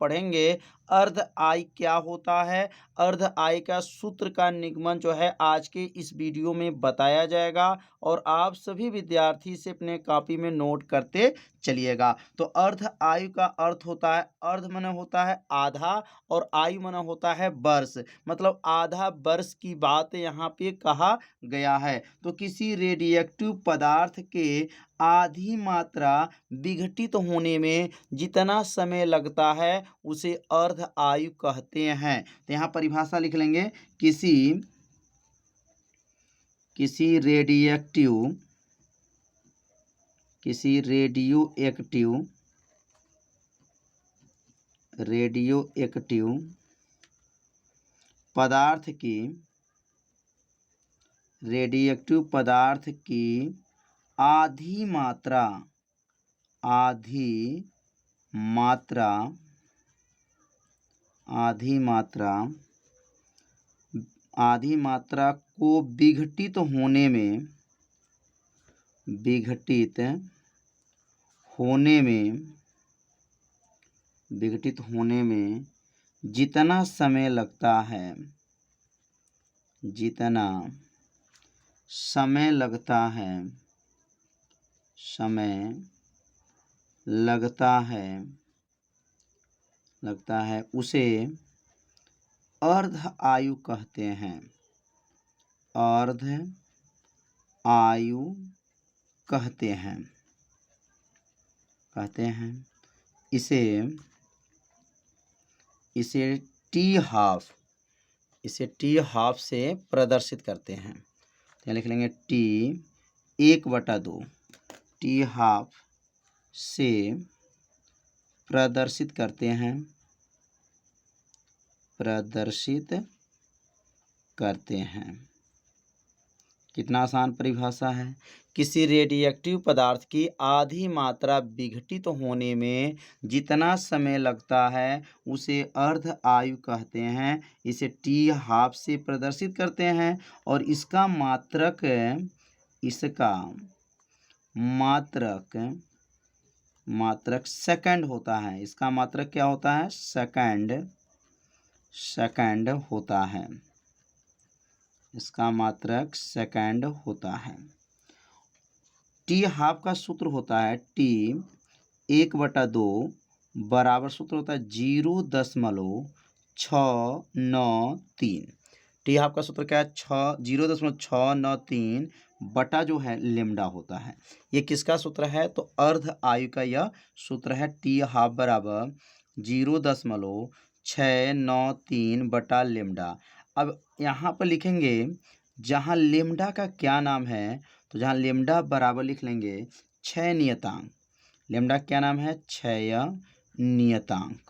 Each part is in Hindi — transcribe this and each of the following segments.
पढ़ेंगे अर्ध आयु क्या होता है, अर्ध आयु का सूत्र का निगमन जो है आज के इस वीडियो में बताया जाएगा और आप सभी विद्यार्थी से अपने कॉपी में नोट करते चलिएगा। तो अर्ध आयु का अर्थ होता है, अर्ध माने होता है आधा और आयु माने होता है वर्ष, मतलब आधा वर्ष की बात यहाँ पे कहा गया है। तो किसी रेडियोएक्टिव पदार्थ के आधी मात्रा विघटित होने में जितना समय लगता है उसे अर्ध आयु कहते हैं। तो यहाँ परिभाषा लिख लेंगे, किसी रेडियोएक्टिव पदार्थ की आधी मात्रा को विघटित होने में जितना समय लगता है उसे अर्ध आयु कहते हैं। अर्ध आयु कहते हैं। इसे टी हाफ से प्रदर्शित करते हैं। यहाँ लिख लेंगे टी 1/2 टी हाफ से प्रदर्शित करते हैं। कितना आसान परिभाषा है। किसी रेडियोएक्टिव पदार्थ की आधी मात्रा विघटित होने में जितना समय लगता है उसे अर्ध आयु कहते हैं। इसे टी हाफ से प्रदर्शित करते हैं और इसका मात्रक सेकंड होता है। इसका मात्रक क्या होता है? सेकंड होता है। इसका मात्रक सेकंड होता है। टी हाफ का सूत्र होता है टी 1/2 बराबर सूत्र होता है 0.693। टी हाफ का सूत्र क्या है? 0.693 बटा जो है लेमडा होता है। ये किसका सूत्र है? तो अर्ध आयु का यह सूत्र है। टी हाफ बराबर 0.693 बटा लेमडा। अब यहाँ पर लिखेंगे जहाँ लेमडा का क्या नाम है, तो जहाँ लेमडा बराबर लिख लेंगे क्षय नियतांक। लेमडा क्या नाम है? क्षय नियतांक।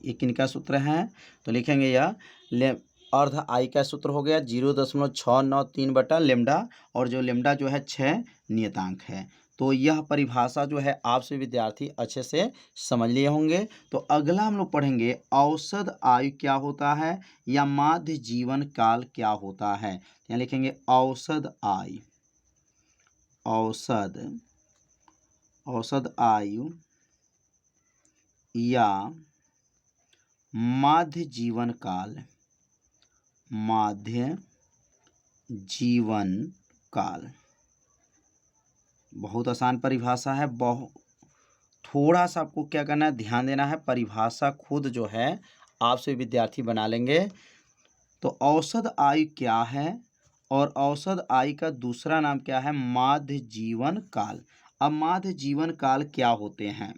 ये किनका सूत्र है? तो लिखेंगे यह अर्ध आयु का सूत्र हो गया 0.693 बटा लेमडा, और जो लेमडा जो है क्षय नियतांक है। तो यह परिभाषा जो है आप सभी विद्यार्थी अच्छे से समझ लिए होंगे। तो अगला हम लोग पढ़ेंगे औसत आयु क्या होता है या माध्य जीवन काल क्या होता है। यहाँ लिखेंगे औसत आयु या माध्य जीवन काल। बहुत आसान परिभाषा है। थोड़ा सा आपको क्या करना है, ध्यान देना है। परिभाषा खुद जो है आप सभी विद्यार्थी बना लेंगे। तो औसत आयु क्या है और औसत आयु का दूसरा नाम क्या है? माध्य जीवन काल। अब माध्य जीवन काल क्या होते हैं?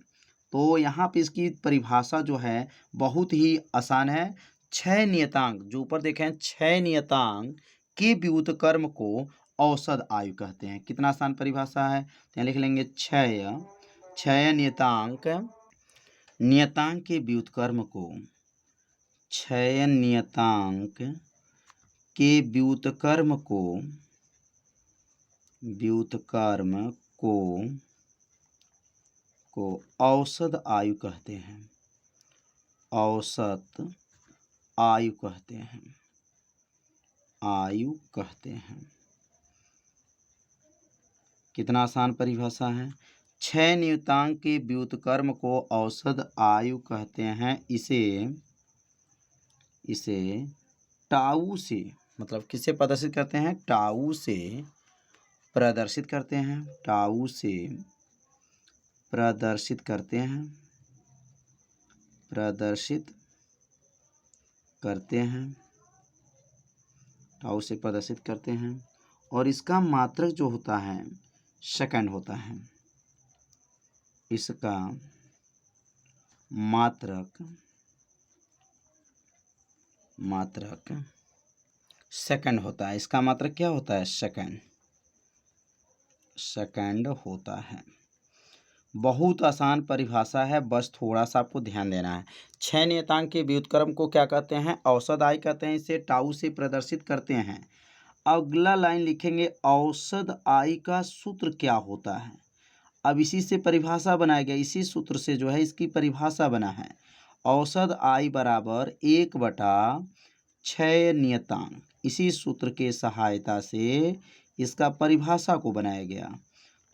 तो यहाँ पे इसकी परिभाषा जो है बहुत ही आसान है। क्षय नियतांक, जो ऊपर देखें क्षय नियतांक के व्युत्क्रम को औसत आयु कहते हैं। कितना आसान परिभाषा है। तो यहाँ लिख लेंगे क्षय नियतांक के व्युत्क्रम को औसत आयु कहते हैं। कितना आसान परिभाषा है। 6 नियतांक के व्युत्क्रम को औसत आयु कहते हैं। इसे टाउ से, मतलब किससे प्रदर्शित करते हैं? टाउ से प्रदर्शित करते हैं। टाउ से प्रदर्शित करते हैं। टाउ से प्रदर्शित करते हैं। और इसका मात्रक जो होता है सेकंड होता है। इसका मात्रक सेकंड होता है। इसका मात्रक क्या होता है? सेकंड होता है। बहुत आसान परिभाषा है, बस थोड़ा सा आपको ध्यान देना है। 6 नियतांक के व्युत्क्रम को क्या कहते हैं? औसत आय कहते हैं। इसे टाउ से प्रदर्शित करते हैं। अगला लाइन लिखेंगे, औसत आय का सूत्र क्या होता है? अब इसी से परिभाषा बनाया गया, इसी सूत्र से जो है इसकी परिभाषा बना है। औसत आय बराबर 1/6 नियतांक। इसी सूत्र के सहायता से इसका परिभाषा को बनाया गया।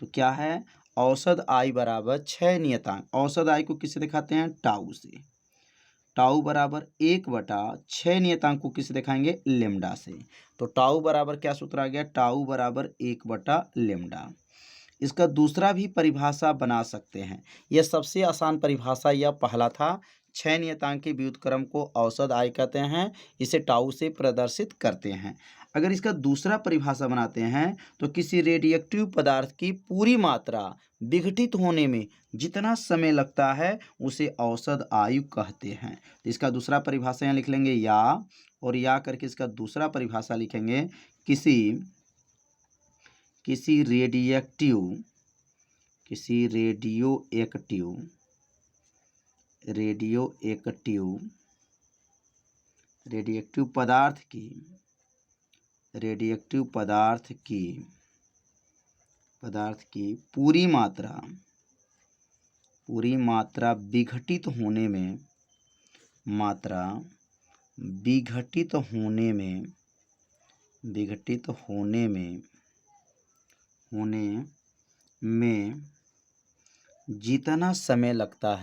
तो क्या है? औसत आय बराबर 6 नियतांक। औसत आय को किससे दिखाते हैं? टाउ से। टाउ बराबर 1/6 नियतांक को किससे दिखाएंगे? लेम्डा से। तो टाउ बराबर क्या सूत्र आ गया? टाउ बराबर 1/λ। इसका दूसरा भी परिभाषा बना सकते हैं। यह सबसे आसान परिभाषा यह पहला था। 6 नियतांक के व्युत्क्रम को औसत आय कहते हैं। इसे टाउ से प्रदर्शित करते हैं। अगर इसका दूसरा परिभाषा बनाते हैं तो किसी रेडियोएक्टिव पदार्थ की पूरी मात्रा विघटित होने में जितना समय लगता है उसे औसत आयु कहते हैं। तो इसका दूसरा परिभाषा यहाँ लिख लेंगे या, और या करके इसका दूसरा परिभाषा लिखेंगे, किसी रेडियोएक्टिव पदार्थ की पूरी मात्रा विघटित होने में जितना समय लगता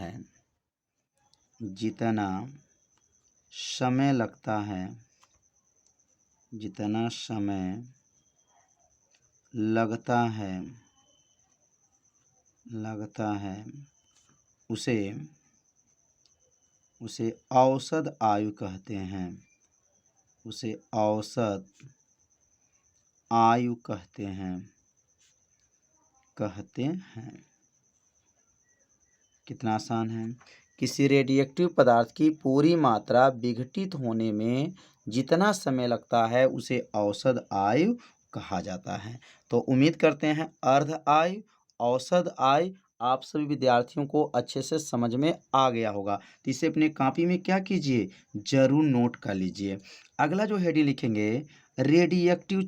है उसे औसत आयु कहते हैं। कितना आसान है। किसी रेडियोएक्टिव पदार्थ की पूरी मात्रा विघटित होने में जितना समय लगता है उसे औसत आयु कहा जाता है। तो उम्मीद करते हैं अर्ध आयु, औसत आयु आप सभी विद्यार्थियों को अच्छे से समझ में आ गया होगा। तो इसे अपने कॉपी में क्या कीजिए? जरूर नोट कर लीजिए। अगला जो हेडिंग लिखेंगे, रेडियोएक्टिव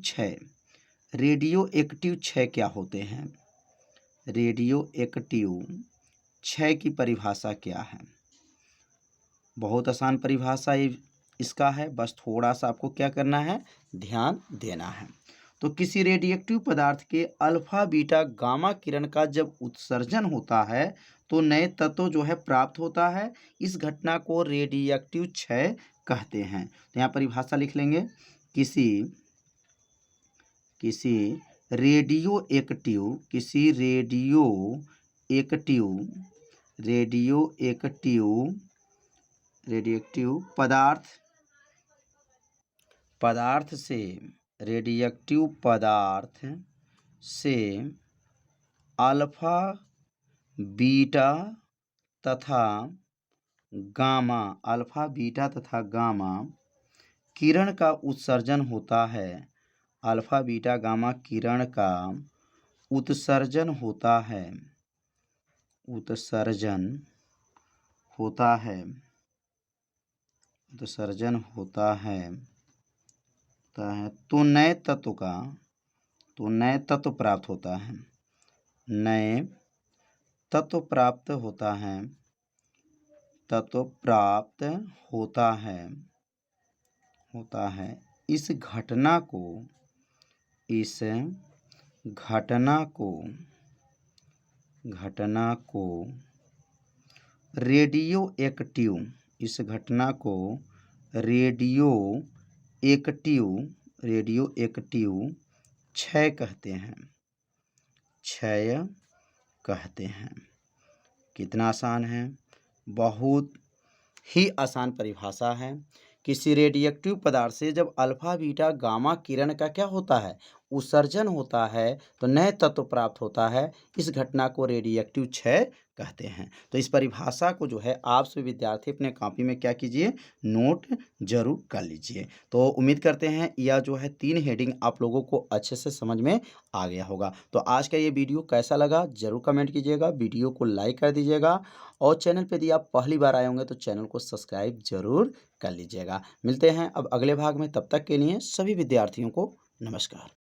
क्षय क्या होते हैं? रेडियोएक्टिव क्षय की परिभाषा क्या है? बहुत आसान परिभाषा इसका है, बस थोड़ा सा आपको क्या करना है? ध्यान देना है। तो किसी रेडियोएक्टिव पदार्थ के अल्फा बीटा गामा किरण का जब उत्सर्जन होता है तो नए तत्व जो है प्राप्त होता है। इस घटना को रेडियोएक्टिव क्षय कहते हैं। तो यहाँ परिभाषा लिख लेंगे, किसी रेडियोएक्टिव पदार्थ से अल्फा बीटा तथा गामा किरण का उत्सर्जन होता है। अल्फा बीटा गामा किरण का उत्सर्जन होता है तो नए तत्व प्राप्त होता है। इस घटना को घटना को रेडियो एक्टिव, इस घटना को रेडियो एक्टिव क्षय कहते हैं, क्षय कहते हैं। कितना आसान है, बहुत ही आसान परिभाषा है। किसी रेडियोएक्टिव पदार्थ से जब अल्फा बीटा गामा किरण का क्या होता है, उत्सर्जन होता है, तो नए तत्व प्राप्त होता है। इस घटना को रेडियोएक्टिव क्षय कहते हैं। तो इस परिभाषा को जो है आप सभी विद्यार्थी अपने कॉपी में क्या कीजिए, नोट जरूर कर लीजिए। तो उम्मीद करते हैं यह जो है 3 हेडिंग आप लोगों को अच्छे से समझ में आ गया होगा। तो आज का ये वीडियो कैसा लगा जरूर कमेंट कीजिएगा, वीडियो को लाइक कर दीजिएगा और चैनल पे यदि आप पहली बार आए होंगे तो चैनल को सब्सक्राइब जरूर कर लीजिएगा। मिलते हैं अब अगले भाग में, तब तक के लिए सभी विद्यार्थियों को नमस्कार।